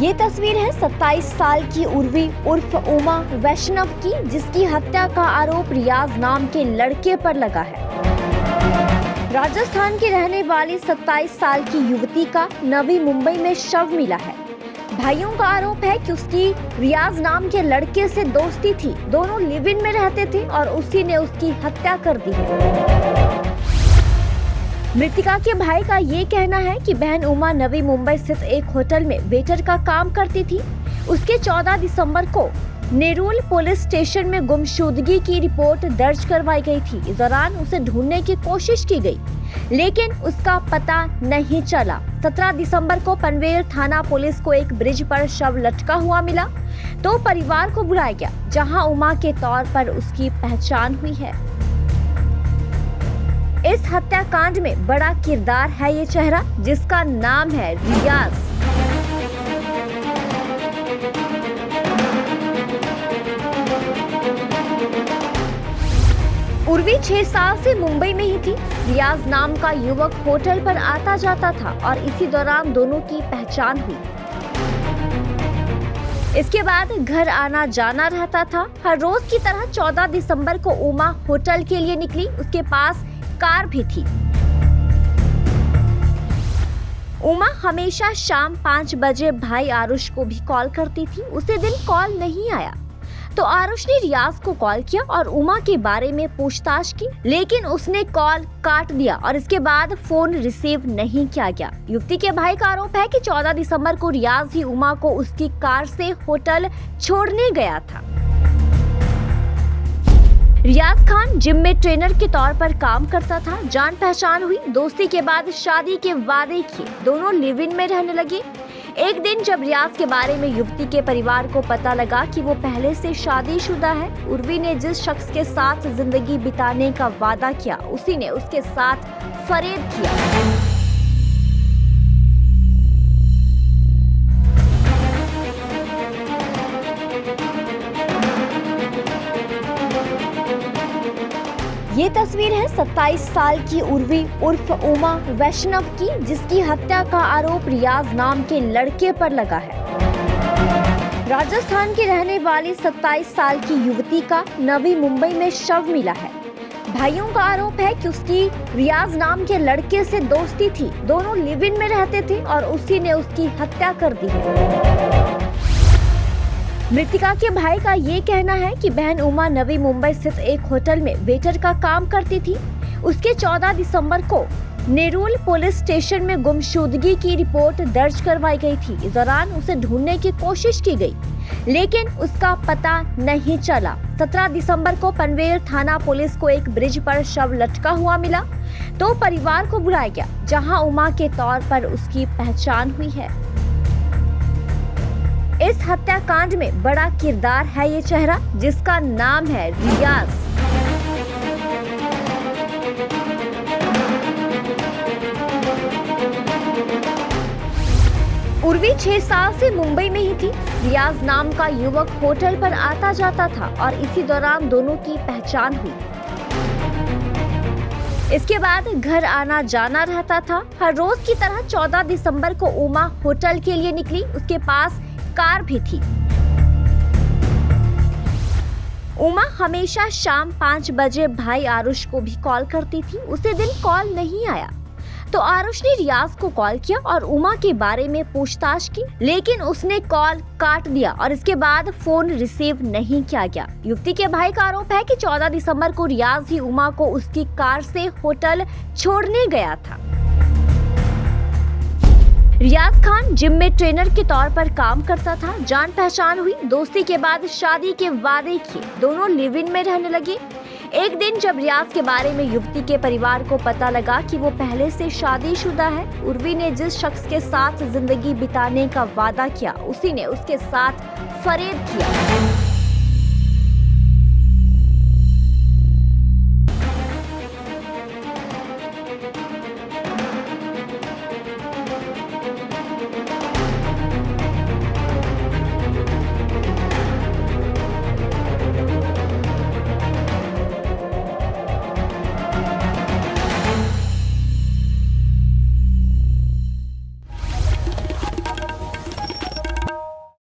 ये तस्वीर है 27 साल की उर्वी उर्फ उमा वैष्णव की, जिसकी हत्या का आरोप रियाज नाम के लड़के पर लगा है। राजस्थान की रहने वाली 27 साल की युवती का नवी मुंबई में शव मिला है। भाइयों का आरोप है कि उसकी रियाज नाम के लड़के से दोस्ती थी। दोनों लिव इन में रहते थे और उसी ने उसकी हत्या कर दी है। मृतिका के भाई का ये कहना है कि बहन उमा नवी मुंबई स्थित एक होटल में वेटर का काम करती थी। उसके 14 दिसंबर को नेरुल पुलिस स्टेशन में गुमशुदगी की रिपोर्ट दर्ज करवाई गई थी। इस दौरान उसे ढूंढने की कोशिश की गई, लेकिन उसका पता नहीं चला। 17 दिसंबर को पनवेल थाना पुलिस को एक ब्रिज पर शव लटका हुआ मिला, तो परिवार को बुलाया गया, जहां उमा के तौर पर उसकी पहचान हुई है। इस हत्याकांड में बड़ा किरदार है ये चेहरा, जिसका नाम है रियाज। उर्वी 6 साल से मुंबई में ही थी। रियाज नाम का युवक होटल पर आता जाता था और इसी दौरान दोनों की पहचान हुई। इसके बाद घर आना जाना रहता था। हर रोज की तरह 14 दिसंबर को उमा होटल के लिए निकली। उसके पास कार भी थी। उमा हमेशा शाम 5 बजे भाई आरुष को भी कॉल करती थी। उसी दिन कॉल नहीं आया, तो आरुष ने रियाज को कॉल किया और उमा के बारे में पूछताछ की, लेकिन उसने कॉल काट दिया और इसके बाद फोन रिसीव नहीं किया गया। युवती के भाई का आरोप है कि 14 दिसंबर को रियाज ही उमा को उसकी कार से होटल छोड़ने गया था। रियाज खान जिम में ट्रेनर के तौर पर काम करता था। जान पहचान हुई, दोस्ती के बाद शादी के वादे किए, दोनों लिव इन में रहने लगे। एक दिन जब रियाज के बारे में युवती के परिवार को पता लगा कि वो पहले से शादीशुदा है, उर्वी ने जिस शख्स के साथ जिंदगी बिताने का वादा किया, उसी ने उसके साथ फरेब किया। ये तस्वीर है 27 साल की उर्वी उर्फ उमा वैष्णव की, जिसकी हत्या का आरोप रियाज नाम के लड़के पर लगा है। राजस्थान की रहने वाली 27 साल की युवती का नवी मुंबई में शव मिला है। भाइयों का आरोप है कि उसकी रियाज नाम के लड़के से दोस्ती थी। दोनों लिव इन में रहते थे और उसी ने उसकी हत्या कर दी है। मृतिका के भाई का ये कहना है कि बहन उमा नवी मुंबई स्थित एक होटल में वेटर का काम करती थी। उसके 14 दिसंबर को नेरुल पुलिस स्टेशन में गुमशुदगी की रिपोर्ट दर्ज करवाई गई थी। इस दौरान उसे ढूंढने की कोशिश की गई, लेकिन उसका पता नहीं चला। 17 दिसंबर को पनवेल थाना पुलिस को एक ब्रिज पर शव लटका हुआ मिला, तो परिवार को बुलाया गया, जहां उमा के तौर पर उसकी पहचान हुई है। इस हत्याकांड में बड़ा किरदार है ये चेहरा, जिसका नाम है रियाज। उर्वी 6 साल से मुंबई में ही थी। रियाज नाम का युवक होटल पर आता जाता था और इसी दौरान दोनों की पहचान हुई। इसके बाद घर आना जाना रहता था। हर रोज की तरह 14 दिसंबर को उमा होटल के लिए निकली। उसके पास कार भी थी। उमा हमेशा शाम 5 बजे भाई आरुष को भी कॉल करती थी। उसी दिन कॉल नहीं आया, तो आरुष ने रियाज को कॉल किया और उमा के बारे में पूछताछ की, लेकिन उसने कॉल काट दिया और इसके बाद फोन रिसीव नहीं किया गया। युवती के भाई का आरोप है कि 14 दिसंबर को रियाज ही उमा को उसकी कार से होटल छोड़ने गया था। रियाज खान जिम में ट्रेनर के तौर पर काम करता था। जान पहचान हुई, दोस्ती के बाद शादी के वादे किए, दोनों लिव इन में रहने लगे। एक दिन जब रियाज के बारे में युवती के परिवार को पता लगा कि वो पहले से शादीशुदा है, उर्वी ने जिस शख्स के साथ जिंदगी बिताने का वादा किया, उसी ने उसके साथ फरेब किया।